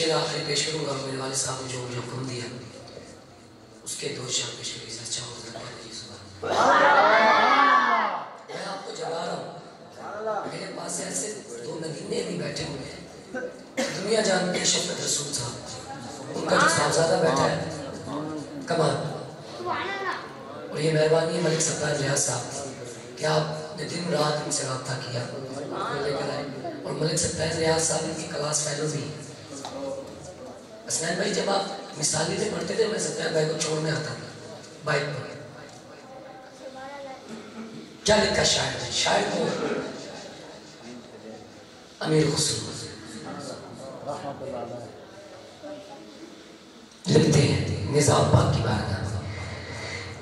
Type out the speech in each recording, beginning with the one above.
آخری پیش کروں گا میرے والد صاحب نے جو مجھے حکم دیا اس کے دو شاہ پیش کری سے اچھا ہوتا ہے میں آپ کو جگا رہا ہوں میرے پاس ایسے دو نگینے بھی بیٹھے ہوئے ہیں دنیا جانتی ہے شفقت رسول صاحب ان کا جو صاحبزادہ بیٹھا ہے کمال اور یہ مہربانی ہے ملک ستار ریاض صاحب کہ آپ نے دن رات ان سے رابطہ کیا لے کر آئے اور ملک ستار ریاض صاحب ان کی کلاس فیلو بھی اسنین بھائی جب آپ مثالی سے پڑھتے تھے میں ستیان بھائی کو چھوڑنے آتا تھا بائک پر کیا لکھا شاعر نے شاعر کو امیر خسرو لکھتے ہیں نظام پاک کی بارگاہ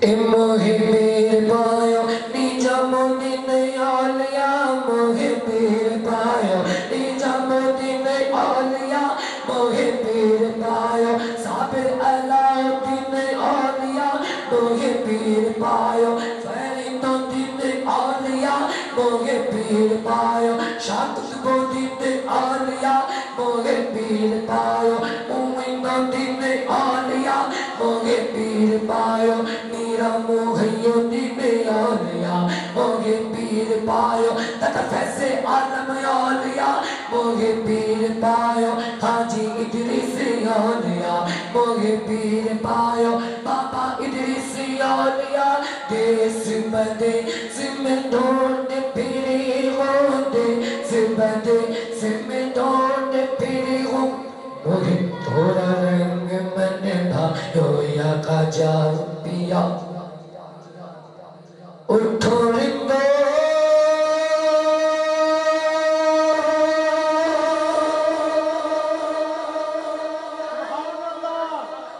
محبیر پایو نیجا مدین آلیا محبیر پایو نیجا مدین آلیا محبیر پایو صابر علاؤدین آلیا محبیر پایو فیرین دین آلیا محبیر پایو شاکت دین آلیا محبیر پایو مومن دین آلیا محبیر پایو محیو دین آلیا موگے پیر پایو تتا فیض عالم آلیا موگے پیر پایو حاجی ادریس آلیا موگے پیر پایو بابا ادریس آلیا دیس بدے زمدون پیری ہوندے زبدے زمدون پیری ہوندے موگے تھوڑا رنگ من بھائیو یا کا جاؤ پیا اٹھو رنگو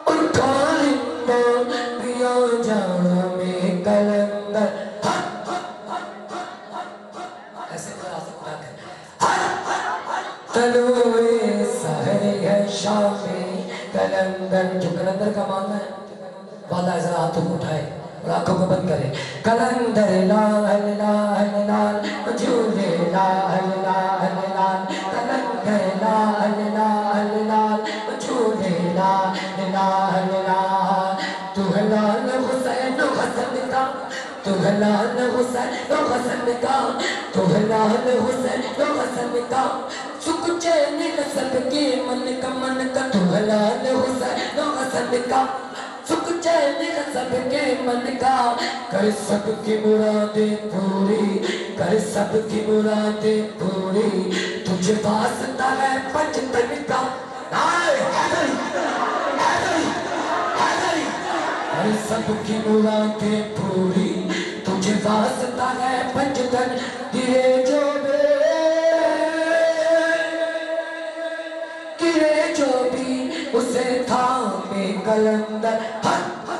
اٹھو رنگو پیو جانا میں کلندر ایسے خلاصہ اٹھا کر تلوے سہر ہے شامی کلندر جو کلندر کا معنی ہے والا ذرا ہاتھوں کو اٹھائے اور آنکھوں کو بند کرے کلندر لال لال لال وجود لال لال لال کلندر لال لال لال وجود لال لال لال تو ہے لال حسین و حسن کا تو ہے لال حسین و حسن کا تو ہے لال حسین و حسن کا سکھ چین سب کی من کا تو ہے لال حسین و حسن کا سکھ چین سب کے من کا کر سب کی مرادیں پوری کر سب کی مرادیں پوری تجھے واسطہ ہے پنجتن کا حیدری کر سب کی مرادیں پوری تجھے واسطہ ہے پنجتن گرے جو بھی اسے تھامے کلندر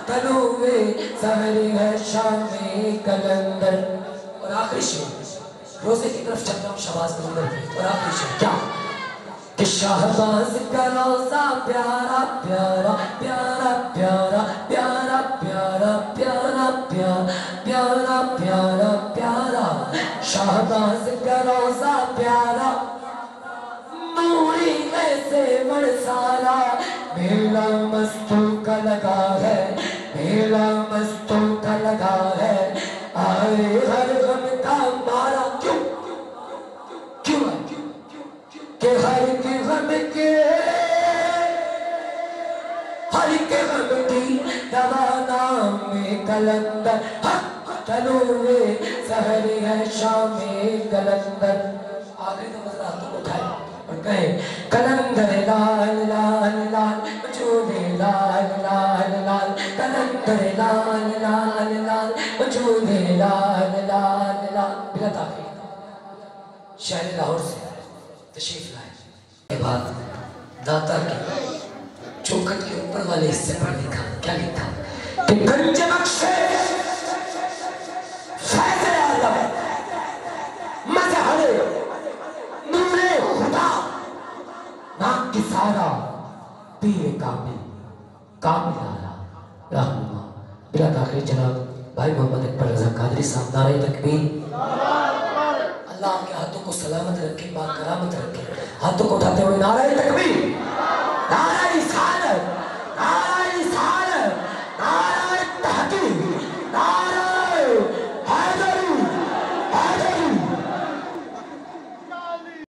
تلوے سہر ہے شامی کلندر اور آخری شعر روزے کی طرف چلتا ہوں شہباز کلندر اور آخری شعر کیا کہ شہباز کا روزہ پیارا پیارا پیارا پیارا پیارا پیارا پیارا پیارا پیارا پیارا شہباز کا روزہ پیارا نوری ایسے برسالا میلا مستوں کا لگا ہے میلا مستوں کا لگا ہے آئے ہر غم کا مارا کیوں ہے کہ ہر کے غم کی دوا نام میں کلندر تلوے سہر ہے شام کلندر آخری تو مزرہ ہاتھوں کو اٹھائے کہے کلندر لال لال لال وجود لال لال لال کلندر لال لال لال وجود لال لال لال بلا تاخیر شہر لاہور سے تشریف لائے کے بعد داتا کے چوکھٹ کے اوپر والے حصے پر لکھا کیا لکھا کہ گنج بخشے فیض عالم مظہر نور خدا نام کی سارا پیر کامل کامل آرہ رہنما بلا تاخیر جناب بھائی محمد اکبر رضا قادری صاحب نعرہ تکبیر اللہ آپ کے ہاتھوں کو سلامت رکھے پاک کرامت رکھے ہاتھوں کو اٹھاتے ہوئے نعرہ تکبیر